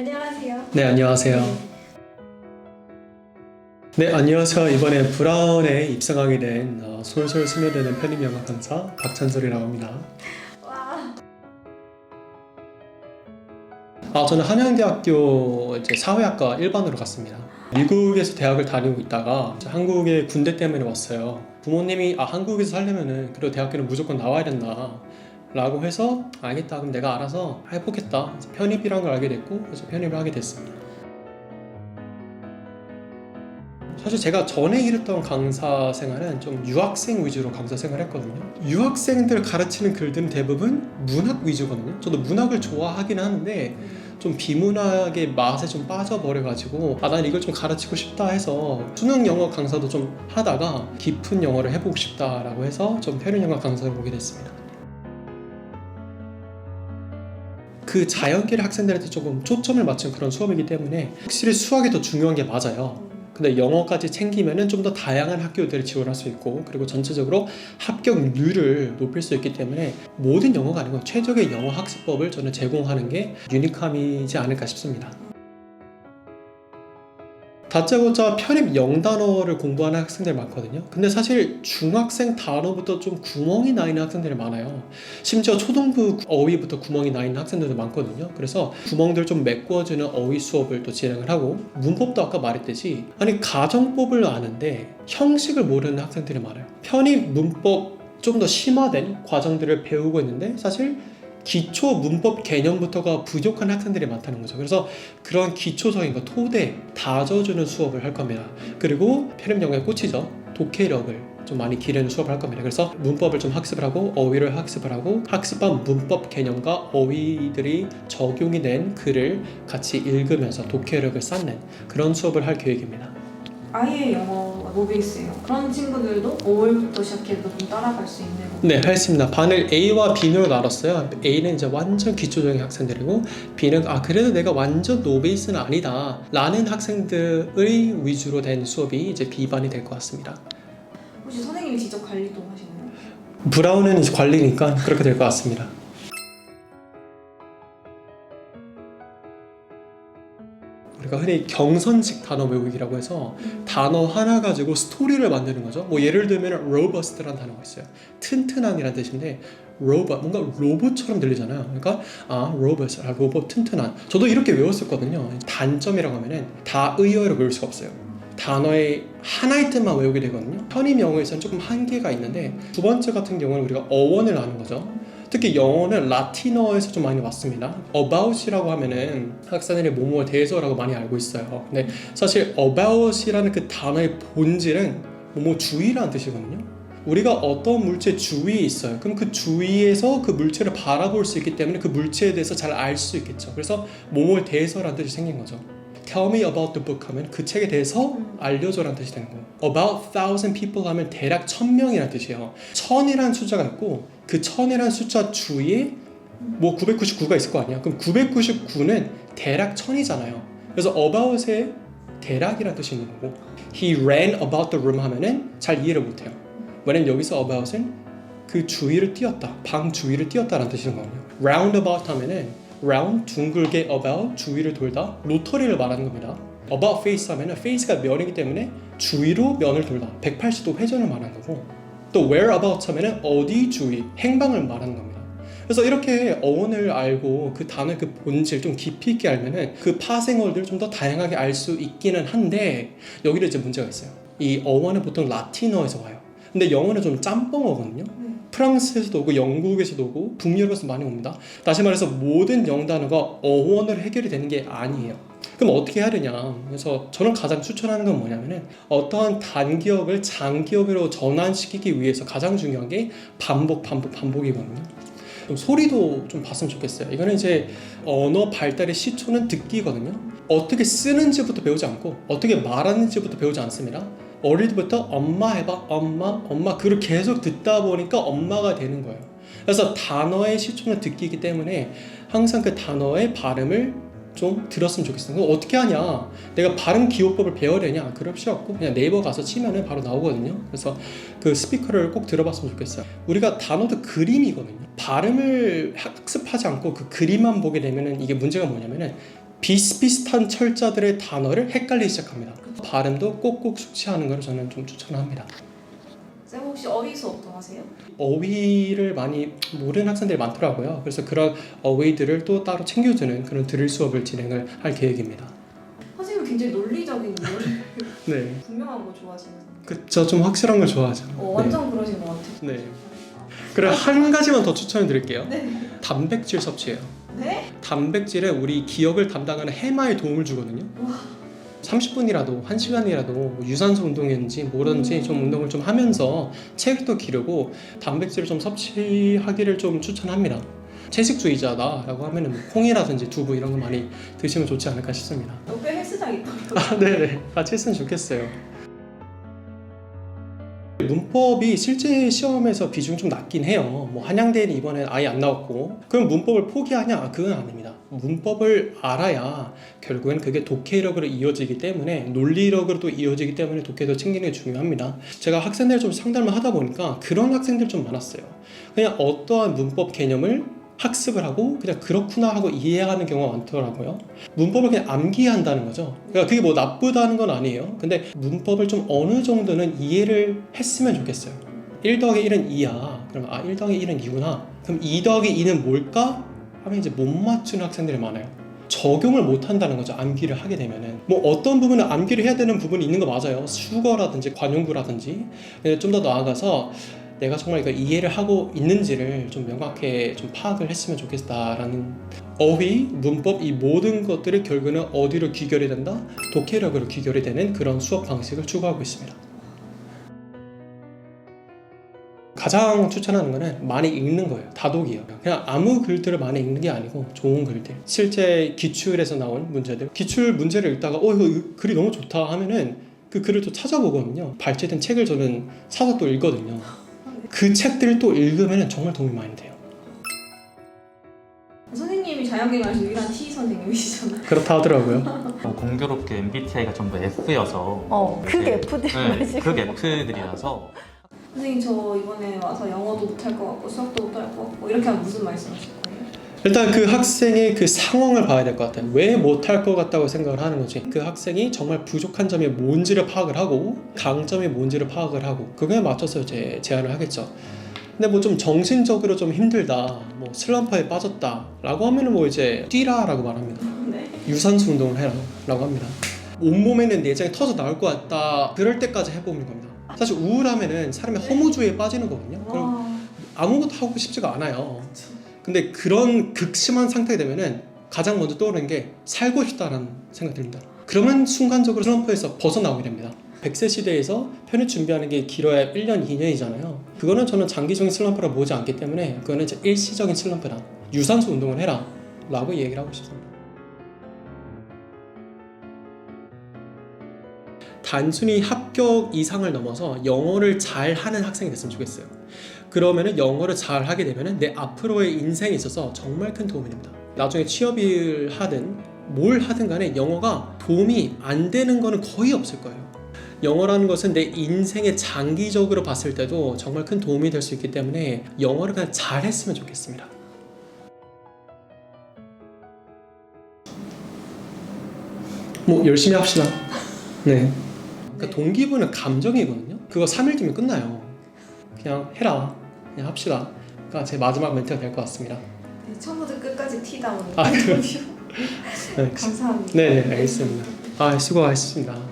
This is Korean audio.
안녕하세요. 네, 안녕하세요. 네, 안녕하세요. 이번에 브라운에 입성하게 된 솔솔 스며드는 편입영어 강사 박찬솔이라고 합니다. 와. 저는 한양대학교 이제 사회학과 1반으로 갔습니다. 미국에서 대학을 다니고 있다가 한국에 군대 때문에 왔어요. 부모님이 한국에서 살려면은 그래도 대학교는 무조건 나와야 된다 라고 해서 알겠다, 그럼 내가 알아서 해보겠다. 편입이라는 걸 알게 됐고, 그래서 편입을 하게 됐습니다. 사실 제가 전에 일했던 강사 생활은 좀 유학생 위주로 강사 생활을 했거든요. 유학생들 가르치는 글들은 대부분 문학 위주거든요. 저도 문학을 좋아하긴 하는데 좀 비문학의 맛에 좀 빠져버려가지고 난 이걸 좀 가르치고 싶다 해서 수능 영어 강사도 좀 하다가 깊은 영어를 해보고 싶다라고 해서 좀 편입 영어 강사를 보게 됐습니다. 그 자연계열 학생들한테 조금 초점을 맞춘 그런 수업이기 때문에 확실히 수학이 더 중요한 게 맞아요. 근데 영어까지 챙기면은 좀 더 다양한 학교들을 지원할 수 있고, 그리고 전체적으로 합격률을 높일 수 있기 때문에 모든 영어가 아니고 최적의 영어 학습법을 저는 제공하는 게 유니크함이지 않을까 싶습니다. 다짜고짜 편입 0단어를 공부하는 학생들 많거든요. 근데 사실 중학생 단어부터 좀 구멍이 나 있는 학생들이 많아요. 심지어 초등부 어휘부터 구멍이 나 있는 학생들도 많거든요. 그래서 구멍들 좀 메꿔주는 어휘 수업을 또 진행을 하고, 문법도 아까 말했듯이 가정법을 아는데 형식을 모르는 학생들이 많아요. 편입 문법 좀 더 심화된 과정들을 배우고 있는데 사실 기초 문법 개념부터가 부족한 학생들이 많다는 거죠. 그래서 그런 기초적인 거, 토대 다져주는 수업을 할 겁니다. 그리고 편입 영어의 꽃이죠. 독해력을 좀 많이 기르는 수업을 할 겁니다. 그래서 문법을 좀 학습을 하고 어휘를 학습을 하고, 학습한 문법 개념과 어휘들이 적용이 된 글을 같이 읽으면서 독해력을 쌓는 그런 수업을 할 계획입니다. 아예 영어가 노베이스예요. 그런 친구들도 5월부터 시작해도 좀 따라갈 수 있는 거. 네, 했습니다. 반을 A와 B로 나눴어요. A는 이제 완전 기초적인 학생들이고, B는 그래도 내가 완전 노베이스는 아니다 라는 학생들의 위주로 된 수업이 이제 B반이 될 것 같습니다. 혹시 선생님이 직접 관리도 하시나요? 브라운은 이제 관리니까 그렇게 될 것 같습니다. 우리가 흔히 경선식 단어 외우기라고 해서 단어 하나 가지고 스토리를 만드는 거죠. 뭐 예를 들면 robust라는 단어가 있어요. 튼튼한이라는 뜻인데, robust, 뭔가 로봇처럼 들리잖아요. 그러니까 robust, 로봇 튼튼한. 저도 이렇게 외웠었거든요. 단점이라고 하면은 다 의어로 외울 수가 없어요. 단어의 하나의 뜻만 외우게 되거든요. 편입 영어에서는 조금 한계가 있는데, 두 번째 같은 경우는 우리가 어원을 아는 거죠. 특히 영어는 라틴어에서 좀 많이 왔습니다. about이라고 하면은 학생들이 뭐뭐에 대해서라고 많이 알고 있어요. 근데 사실 about이라는 그 단어의 본질은 뭐뭐 주위라는 뜻이거든요. 우리가 어떤 물체 주위에 있어요. 그럼 그 주위에서 그 물체를 바라볼 수 있기 때문에 그 물체에 대해서 잘 알 수 있겠죠. 그래서 뭐뭐에 대해서라는 뜻이 생긴 거죠. Tell me about the book 하면 그 책에 대해서 알려줘라는 뜻이 되는 거예요. About 1,000 people 하면 대략 1,000명이라는 뜻이에요. 1,000이라는 숫자가 있고, 그 1,000이라는 숫자 주위에 뭐 999가 있을 거 아니야. 그럼 999는 대략 1,000이잖아요. 그래서 about의 대략이라는 뜻이 있는 거고, He ran about the room 하면은 잘 이해를 못해요. 왜냐면 여기서 about은 그 주위를 뛰었다, 방 주위를 뛰었다라는 뜻인 거거든요. roundabout 하면은 round, 둥글게, about, 주위를 돌다, 로터리를 말하는 겁니다. about face 하면은 face가 면이기 때문에 주위로 면을 돌다, 180도 회전을 말하는 거고, 또 whereabouts 하면은 어디 주위, 행방을 말하는 겁니다. 그래서 이렇게 어원을 알고 그 단어의 그 본질 좀 깊이 있게 알면은 그 파생어들을 좀 더 다양하게 알 수 있기는 한데, 여기도 이제 문제가 있어요. 이 어원은 보통 라틴어에서 와요. 근데 영어는 좀 짬뽕어거든요. 프랑스에서도 오고 영국에서도 오고 북유럽에서 많이 옵니다. 다시 말해서 모든 영단어가 어원으로 해결이 되는 게 아니에요. 그럼 어떻게 해야 되냐? 그래서 저는 가장 추천하는 건 뭐냐면은, 어떠한 단기억을 장기억으로 전환시키기 위해서 가장 중요한 게 반복이거든요. 좀 소리도 좀 봤으면 좋겠어요. 이거는 이제 언어 발달의 시초는 듣기거든요. 어떻게 쓰는지부터 배우지 않고 어떻게 말하는지부터 배우지 않습니다. 어릴 때부터 엄마 해봐, 엄마 그걸 계속 듣다 보니까 엄마가 되는 거예요. 그래서 단어의 시초는 듣기이기 때문에 항상 그 단어의 발음을 좀 들었으면 좋겠어요. 그럼 어떻게 하냐? 내가 발음 기호법을 배워야 되냐? 그럴 필요 없고 그냥 네이버 가서 치면은 바로 나오거든요. 그래서 그 스피커를 꼭 들어봤으면 좋겠어요. 우리가 단어도 그림이거든요. 발음을 학습하지 않고 그 그림만 보게 되면은 이게 문제가 뭐냐면은 비슷비슷한 철자들의 단어를 헷갈리기 시작합니다. 발음도 꼭꼭 숙지하는 걸 저는 좀 추천합니다. 쌤 혹시 어휘 수업도 하세요? 어휘를 많이 모르는 학생들이 많더라고요. 그래서 그런 어휘들을 또 따로 챙겨주는 그런 드릴 수업을 진행을 할 계획입니다. 선생님 굉장히 논리적인 네, 분명한 거 좋아하시는. 그쵸. 좀 확실한 걸 좋아하죠. 완전 그러신 것 같아요. 네. 그래 한 가지만 더 추천을 드릴게요. 네. 단백질 섭취예요. 네? 단백질은 우리 기억을 담당하는 해마에 도움을 주거든요. 와. 30분이라도 1시간이라도 유산소 운동인지 뭐든지 좀 운동을 좀 하면서 체력도 기르고 단백질을 좀 섭취하기를 좀 추천합니다. 채식주의자다라고 하면은 뭐 콩이라든지 두부 이런 거 많이 드시면 좋지 않을까 싶습니다. 옆에 헬스장 있더라고요. 아, 네네. 같이 했으면 좋겠어요. 문법이 실제 시험에서 비중이 좀 낮긴 해요. 뭐 한양대는 이번에 아예 안 나왔고, 그럼 문법을 포기하냐? 그건 아닙니다. 문법을 알아야 결국엔 그게 독해력으로 이어지기 때문에, 논리력으로도 이어지기 때문에 독해도 챙기는 게 중요합니다. 제가 학생들 좀 상담을 하다 보니까 그런 학생들 좀 많았어요. 그냥 어떠한 문법 개념을 학습을 하고 그냥 그렇구나 하고 이해하는 경우가 많더라고요. 문법을 그냥 암기한다는 거죠. 그러니까 그게 뭐 나쁘다는 건 아니에요. 근데 문법을 좀 어느 정도는 이해를 했으면 좋겠어요. 1 더하기 1은 2야. 그럼 1 더하기 1은 2구나. 그럼 2 더하기 2는 뭘까? 하면 이제 못 맞추는 학생들이 많아요. 적용을 못 한다는 거죠. 암기를 하게 되면은. 뭐 어떤 부분은 암기를 해야 되는 부분이 있는 거 맞아요. 수거라든지 관용구라든지. 근데 좀 더 나아가서 내가 정말 이거 이해를 하고 있는지를 좀 명확하게 좀 파악을 했으면 좋겠다라는, 어휘, 문법 이 모든 것들이 결국은 어디로 귀결이 된다? 독해력으로 귀결이 되는 그런 수업 방식을 추구하고 있습니다. 가장 추천하는 거는 많이 읽는 거예요. 다독이요. 그냥 아무 글들을 많이 읽는 게 아니고 좋은 글들, 실제 기출에서 나온 문제들, 기출 문제를 읽다가 이거 글이 너무 좋다 하면은 그 글을 또 찾아보거든요. 발췌된 책을 저는 사서 또 읽거든요. 그 책들을 또 읽으면 정말 도움이 많이 돼요. 선생님이 자연계통에서 유일한 T 선생님이시잖아요. 그렇다 하더라고요. 공교롭게 MBTI가 전부 F여서 극 F들. 네, 극 F들이라서 선생님 저 이번에 와서 영어도 못할 것 같고 수학도 못할 것 같고 이렇게 하면 무슨 말씀하실 거예요? 일단 그 학생의 그 상황을 봐야 될 것 같아요. 왜 못할 것 같다고 생각을 하는 거지. 그 학생이 정말 부족한 점이 뭔지를 파악을 하고 강점이 뭔지를 파악을 하고 그거에 맞춰서 이제 제안을 하겠죠. 근데 뭐 좀 정신적으로 좀 힘들다, 뭐 슬럼프에 빠졌다 라고 하면은 뭐 이제 뛰라 라고 말합니다. 네. 유산소 운동을 해라 라고 합니다. 온몸에는 내장이 터져 나올 것 같다, 그럴 때까지 해보는 겁니다. 사실 우울하면은 사람이 허무주의에 빠지는 거거든요. 그럼 아무것도 하고 싶지가 않아요. 근데 그런 극심한 상태가 되면은 가장 먼저 떠오르는 게 살고 싶다라는 생각이 듭니다. 그러면 순간적으로 슬럼프에서 벗어나오게 됩니다. 100세 시대에서 편입 준비하는 게 길어야 1년, 2년이잖아요. 그거는 저는 장기적인 슬럼프라고 보지 않기 때문에 그거는 이제 일시적인 슬럼프다. 유산소 운동을 해라 라고 얘기를 하고 싶습니다. 단순히 합격 이상을 넘어서 영어를 잘하는 학생이 됐으면 좋겠어요. 그러면은 영어를 잘하게 되면은 내 앞으로의 인생에 있어서 정말 큰 도움이 됩니다. 나중에 취업을 하든 뭘 하든 간에 영어가 도움이 안 되는 거는 거의 없을 거예요. 영어라는 것은 내 인생에 장기적으로 봤을 때도 정말 큰 도움이 될 수 있기 때문에 영어를 그냥 잘했으면 좋겠습니다. 뭐 열심히 합시다. 네. 그러니까 동기부여는 감정이거든요. 그거 3일 뒤면 끝나요. 그냥 해라. 그냥 합시다. 그러니까 제 마지막 멘트가 될 것 같습니다. 네, 처음부터 끝까지 T다운 네. 감사합니다. 네, 알겠습니다. 수고하셨습니다.